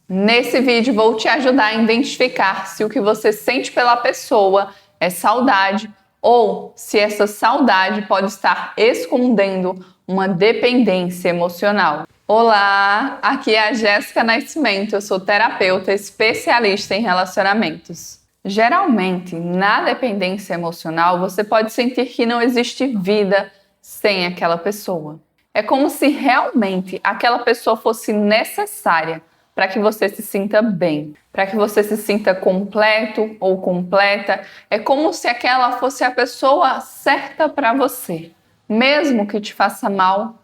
Nesse vídeo vou te ajudar a identificar se o que você sente pela pessoa é saudade ou se essa saudade pode estar escondendo uma dependência emocional. Olá, aqui é a Jéssica Nascimento, eu sou terapeuta especialista em relacionamentos. Geralmente, na dependência emocional, você pode sentir que não existe vida sem aquela pessoa. É como se realmente aquela pessoa fosse necessária para que você se sinta bem, para que você se sinta completo ou completa. É como se aquela fosse a pessoa certa para você. Mesmo que te faça mal,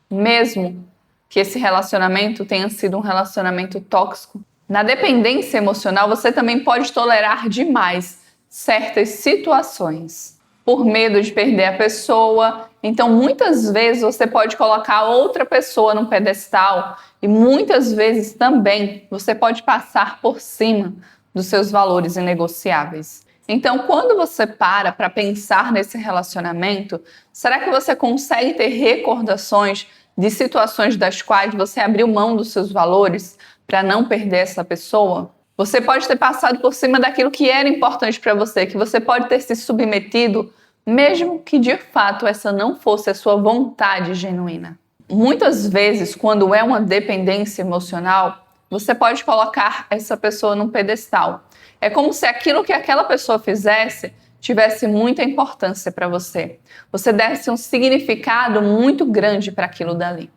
mesmo que esse relacionamento tenha sido um relacionamento tóxico. Na dependência emocional, você também pode tolerar demais certas situações, por medo de perder a pessoa. Então, muitas vezes você pode colocar outra pessoa num pedestal e muitas vezes também você pode passar por cima dos seus valores inegociáveis. Então, quando você para pensar nesse relacionamento, será que você consegue ter recordações de situações das quais você abriu mão dos seus valores para não perder essa pessoa? Você pode ter passado por cima daquilo que era importante para você, que você pode ter se submetido, mesmo que de fato essa não fosse a sua vontade genuína. Muitas vezes, quando é uma dependência emocional, você pode colocar essa pessoa num pedestal. É como se aquilo que aquela pessoa fizesse tivesse muita importância para você. Você desse um significado muito grande para aquilo dali.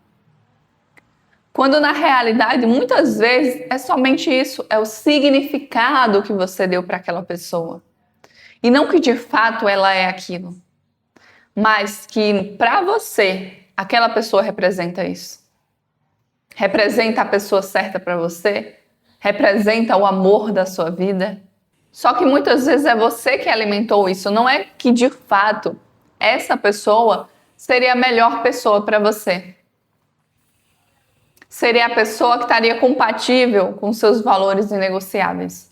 Quando na realidade, muitas vezes, é somente isso, é o significado que você deu para aquela pessoa. E não que de fato ela é aquilo, mas que para você, aquela pessoa representa isso. Representa a pessoa certa para você, representa o amor da sua vida. Só que muitas vezes é você que alimentou isso, não é que de fato essa pessoa seria a melhor pessoa para você. Seria a pessoa que estaria compatível com seus valores inegociáveis.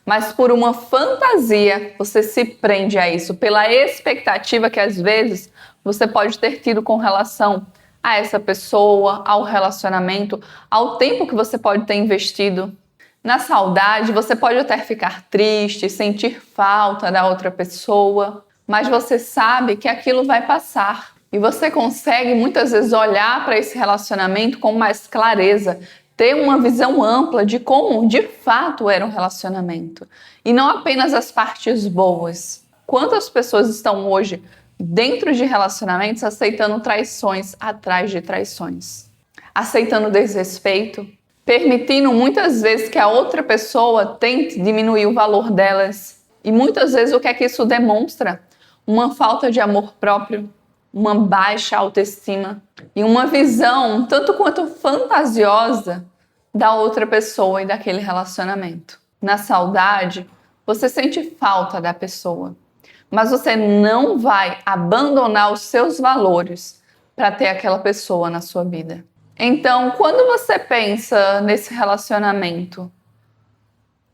Mas por uma fantasia, você se prende a isso, pela expectativa que às vezes você pode ter tido com relação a essa pessoa, ao relacionamento, ao tempo que você pode ter investido. Na saudade, você pode até ficar triste, sentir falta da outra pessoa, mas você sabe que aquilo vai passar. E você consegue muitas vezes olhar para esse relacionamento com mais clareza, ter uma visão ampla de como de fato era um relacionamento. E não apenas as partes boas. Quantas pessoas estão hoje dentro de relacionamentos aceitando traições atrás de traições? Aceitando desrespeito, permitindo muitas vezes que a outra pessoa tente diminuir o valor delas. E muitas vezes o que é que isso demonstra? Uma falta de amor próprio, uma baixa autoestima e uma visão um tanto quanto fantasiosa da outra pessoa e daquele relacionamento. Na saudade, você sente falta da pessoa, mas você não vai abandonar os seus valores para ter aquela pessoa na sua vida. Então, quando você pensa nesse relacionamento,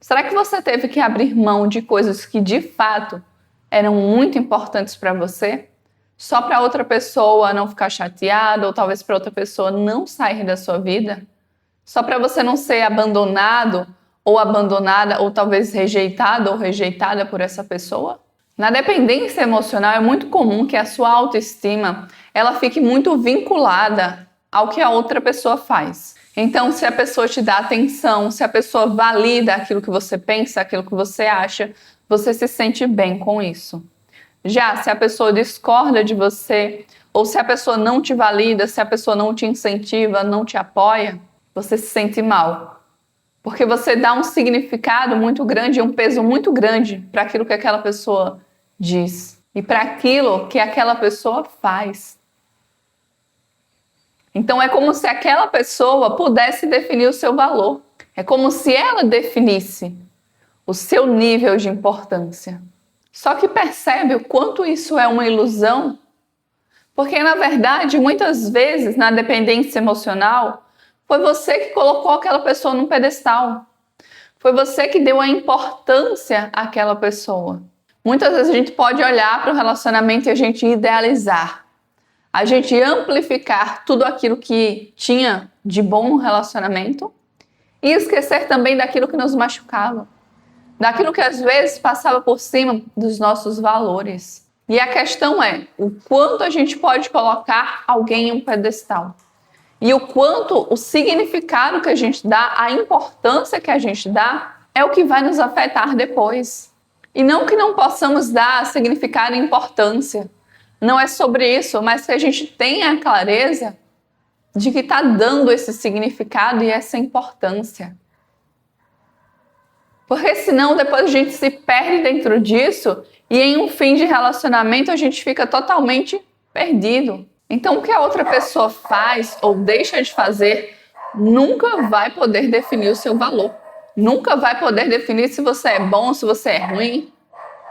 será que você teve que abrir mão de coisas que de fato eram muito importantes para você? Só para outra pessoa não ficar chateada ou talvez para outra pessoa não sair da sua vida? Só para você não ser abandonado ou abandonada ou talvez rejeitado ou rejeitada por essa pessoa? Na dependência emocional é muito comum que a sua autoestima ela fique muito vinculada ao que a outra pessoa faz. Então, se a pessoa te dá atenção, se a pessoa valida aquilo que você pensa, aquilo que você acha, você se sente bem com isso. Já se a pessoa discorda de você, ou se a pessoa não te valida, se a pessoa não te incentiva, não te apoia, você se sente mal. Porque você dá um significado muito grande, um peso muito grande para aquilo que aquela pessoa diz e para aquilo que aquela pessoa faz. Então é como se aquela pessoa pudesse definir o seu valor. É como se ela definisse o seu nível de importância. Só que percebe o quanto isso é uma ilusão? Porque, na verdade, muitas vezes, na dependência emocional, foi você que colocou aquela pessoa num pedestal. Foi você que deu a importância àquela pessoa. Muitas vezes a gente pode olhar para o relacionamento e a gente idealizar. A gente amplificar tudo aquilo que tinha de bom no relacionamento E esquecer também daquilo que nos machucava, daquilo que às vezes passava por cima dos nossos valores. E a questão é o quanto a gente pode colocar alguém em um pedestal. E o quanto o significado que a gente dá, a importância que a gente dá, é o que vai nos afetar depois. E não que não possamos dar significado e importância. Não é sobre isso, mas que a gente tenha a clareza de que está dando esse significado e essa importância. Porque senão depois a gente se perde dentro disso e em um fim de relacionamento a gente fica totalmente perdido. Então o que a outra pessoa faz ou deixa de fazer nunca vai poder definir o seu valor. Nunca vai poder definir se você é bom, se você é ruim.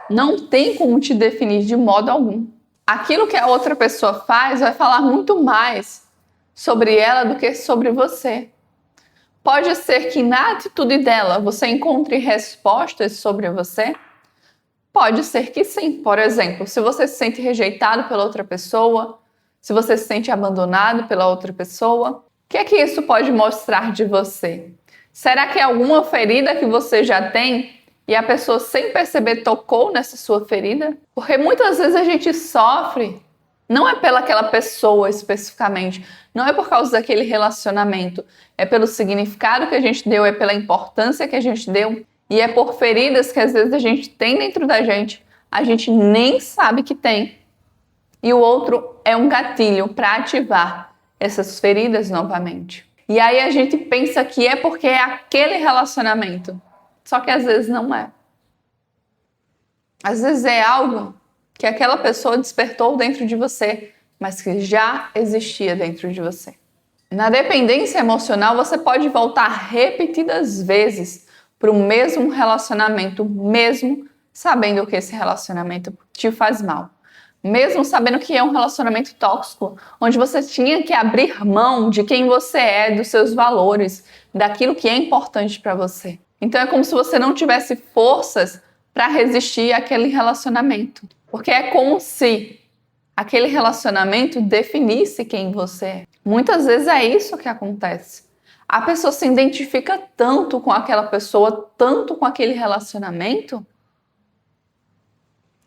Não tem como te definir de modo algum. Aquilo que a outra pessoa faz vai falar muito mais sobre ela do que sobre você. Pode ser que na atitude dela você encontre respostas sobre você. Pode ser que sim. Por exemplo, se você se sente rejeitado pela outra pessoa, se você se sente abandonado pela outra pessoa, o que é que isso pode mostrar de você? Será que é alguma ferida que você já tem e a pessoa sem perceber tocou nessa sua ferida? Porque muitas vezes a gente sofre, não é pelaquela pessoa especificamente, não é por causa daquele relacionamento, é pelo significado que a gente deu, é pela importância que a gente deu e é por feridas que às vezes a gente tem dentro da gente, a gente nem sabe que tem. E o outro é um gatilho para ativar essas feridas novamente. E aí a gente pensa que é porque é aquele relacionamento. Só que às vezes não é. Às vezes é algo que aquela pessoa despertou dentro de você, mas que já existia dentro de você. Na dependência emocional, você pode voltar repetidas vezes para o mesmo relacionamento, mesmo sabendo que esse relacionamento te faz mal. Mesmo sabendo que é um relacionamento tóxico, onde você tinha que abrir mão de quem você é, dos seus valores, daquilo que é importante para você. Então é como se você não tivesse forças para resistir àquele relacionamento. Porque é como se aquele relacionamento definisse quem você é. Muitas vezes é isso que acontece. A pessoa se identifica tanto com aquela pessoa, tanto com aquele relacionamento,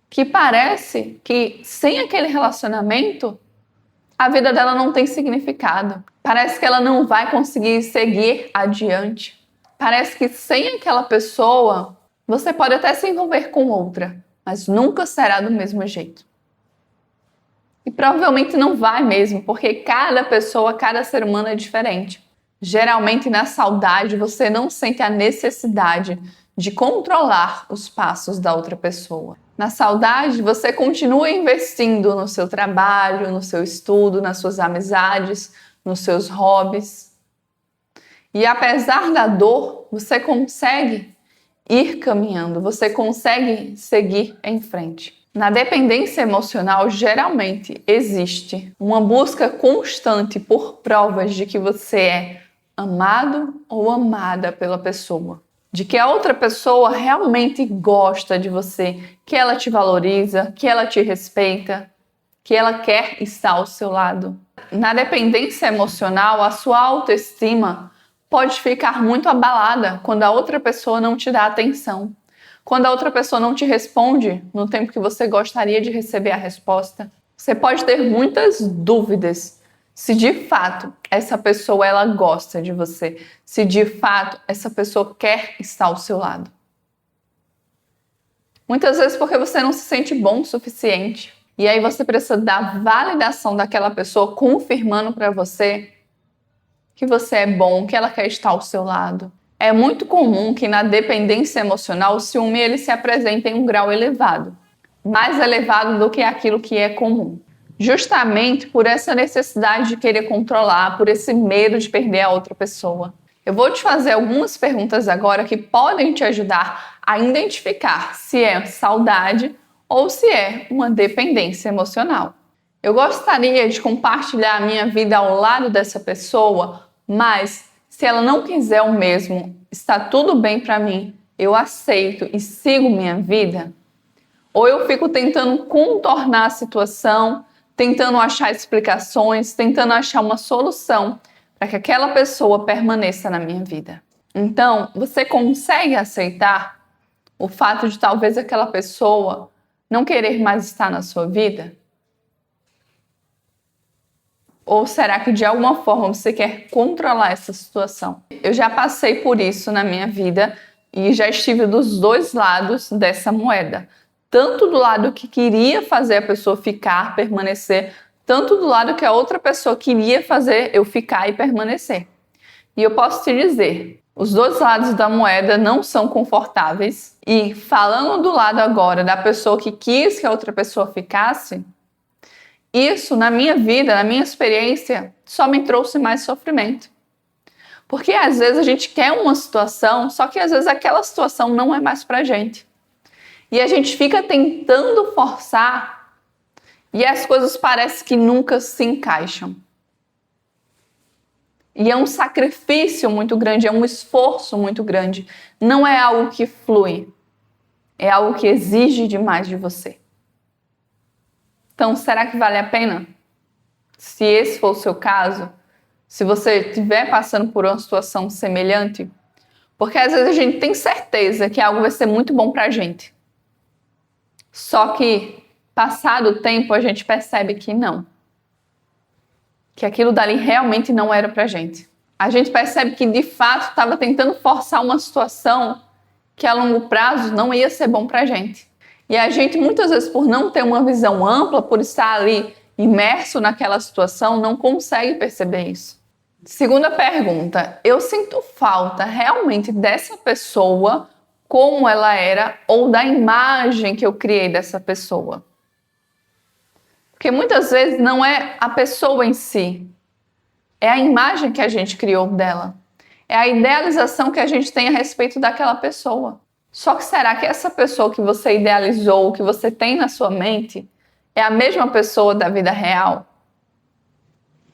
que parece que sem aquele relacionamento, a vida dela não tem significado. Parece que ela não vai conseguir seguir adiante. Parece que sem aquela pessoa, você pode até se envolver com outra, mas nunca será do mesmo jeito. E provavelmente não vai mesmo, porque cada pessoa, cada ser humano é diferente. Geralmente na saudade você não sente a necessidade de controlar os passos da outra pessoa. Na saudade, você continua investindo no seu trabalho, no seu estudo, nas suas amizades, nos seus hobbies. E apesar da dor, você consegue ir caminhando, você consegue seguir em frente. Na dependência emocional, geralmente existe uma busca constante por provas de que você é amado ou amada pela pessoa. De que a outra pessoa realmente gosta de você, que ela te valoriza, que ela te respeita, que ela quer estar ao seu lado. Na dependência emocional, a sua autoestima pode ficar muito abalada quando a outra pessoa não te dá atenção. Quando a outra pessoa não te responde no tempo que você gostaria de receber a resposta. Você pode ter muitas dúvidas se de fato essa pessoa ela gosta de você, se de fato essa pessoa quer estar ao seu lado. Muitas vezes porque você não se sente bom o suficiente. E aí você precisa dar validação daquela pessoa confirmando para você que você é bom, que ela quer estar ao seu lado. É muito comum que na dependência emocional o ciúme ele se apresente em um grau elevado, mais elevado do que aquilo que é comum. Justamente por essa necessidade de querer controlar, por esse medo de perder a outra pessoa. Eu vou te fazer algumas perguntas agora que podem te ajudar a identificar se é saudade ou se é uma dependência emocional. Eu gostaria de compartilhar a minha vida ao lado dessa pessoa, mas se ela não quiser o mesmo, está tudo bem para mim, eu aceito e sigo minha vida? Ou eu fico tentando contornar a situação, tentando achar explicações, tentando achar uma solução para que aquela pessoa permaneça na minha vida? Então, você consegue aceitar o fato de talvez aquela pessoa não querer mais estar na sua vida? Ou será que de alguma forma você quer controlar essa situação? Eu já passei por isso na minha vida e já estive dos dois lados dessa moeda. Tanto do lado que queria fazer a pessoa ficar, permanecer, tanto do lado que a outra pessoa queria fazer eu ficar e permanecer. E eu posso te dizer, os dois lados da moeda não são confortáveis. E falando do lado agora da pessoa que quis que a outra pessoa ficasse, isso na minha vida, na minha experiência, só me trouxe mais sofrimento. Porque às vezes a gente quer uma situação, só que às vezes aquela situação não é mais pra gente. E a gente fica tentando forçar e as coisas parecem que nunca se encaixam. E é um sacrifício muito grande, é um esforço muito grande. Não é algo que flui, é algo que exige demais de você. Então, será que vale a pena? Se esse for o seu caso, se você estiver passando por uma situação semelhante, porque às vezes a gente tem certeza que algo vai ser muito bom pra gente. Só que, passado o tempo, a gente percebe que não. Que aquilo dali realmente não era pra gente. A gente percebe que, de fato, estava tentando forçar uma situação que a longo prazo não ia ser bom pra gente. E a gente, muitas vezes, por não ter uma visão ampla, por estar ali imerso naquela situação, não consegue perceber isso. Segunda pergunta, eu sinto falta realmente dessa pessoa como ela era ou da imagem que eu criei dessa pessoa? Porque muitas vezes não é a pessoa em si, é a imagem que a gente criou dela. É a idealização que a gente tem a respeito daquela pessoa. Só que será que essa pessoa que você idealizou, que você tem na sua mente, é a mesma pessoa da vida real?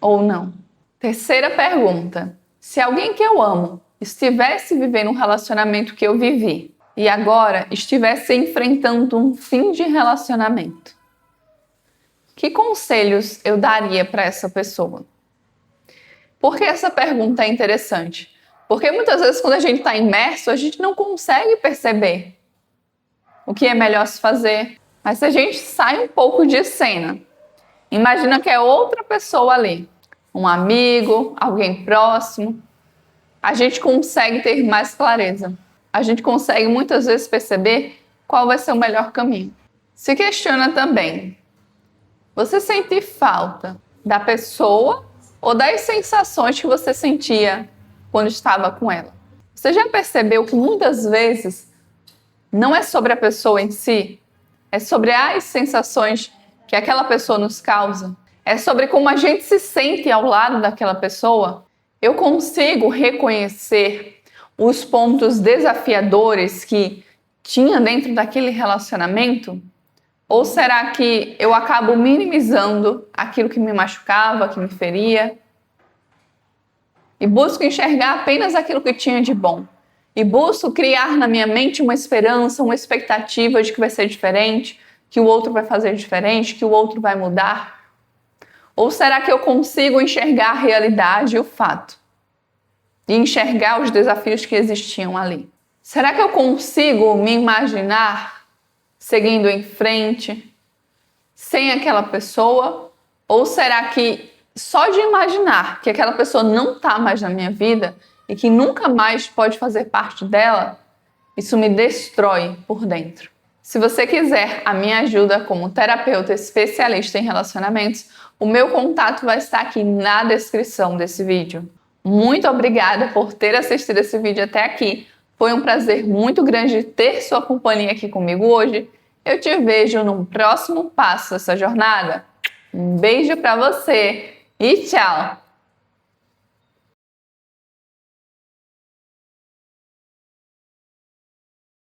Ou não? Terceira pergunta. Se alguém que eu amo estivesse vivendo um relacionamento que eu vivi e agora estivesse enfrentando um fim de relacionamento, que conselhos eu daria para essa pessoa? Por que essa pergunta é interessante? Porque muitas vezes quando a gente está imerso, a gente não consegue perceber o que é melhor se fazer. Mas se a gente sai um pouco de cena, imagina que é outra pessoa ali, um amigo, alguém próximo, a gente consegue ter mais clareza. A gente consegue muitas vezes perceber qual vai ser o melhor caminho. Se questiona também, você sente falta da pessoa ou das sensações que você sentia quando estava com ela? Você já percebeu que muitas vezes não é sobre a pessoa em si, é sobre as sensações que aquela pessoa nos causa? É sobre como a gente se sente ao lado daquela pessoa? Eu consigo reconhecer os pontos desafiadores que tinha dentro daquele relacionamento? Ou será que eu acabo minimizando aquilo que me machucava, que me feria? E busco enxergar apenas aquilo que tinha de bom. E busco criar na minha mente uma esperança, uma expectativa de que vai ser diferente, que o outro vai fazer diferente, que o outro vai mudar. Ou será que eu consigo enxergar a realidade e o fato? E enxergar os desafios que existiam ali? Será que eu consigo me imaginar seguindo em frente, sem aquela pessoa? Ou será que só de imaginar que aquela pessoa não está mais na minha vida e que nunca mais pode fazer parte dela, isso me destrói por dentro? Se você quiser a minha ajuda como terapeuta especialista em relacionamentos, o meu contato vai estar aqui na descrição desse vídeo. Muito obrigada por ter assistido esse vídeo até aqui. Foi um prazer muito grande ter sua companhia aqui comigo hoje. Eu te vejo no próximo passo dessa jornada. Um beijo pra você e tchau!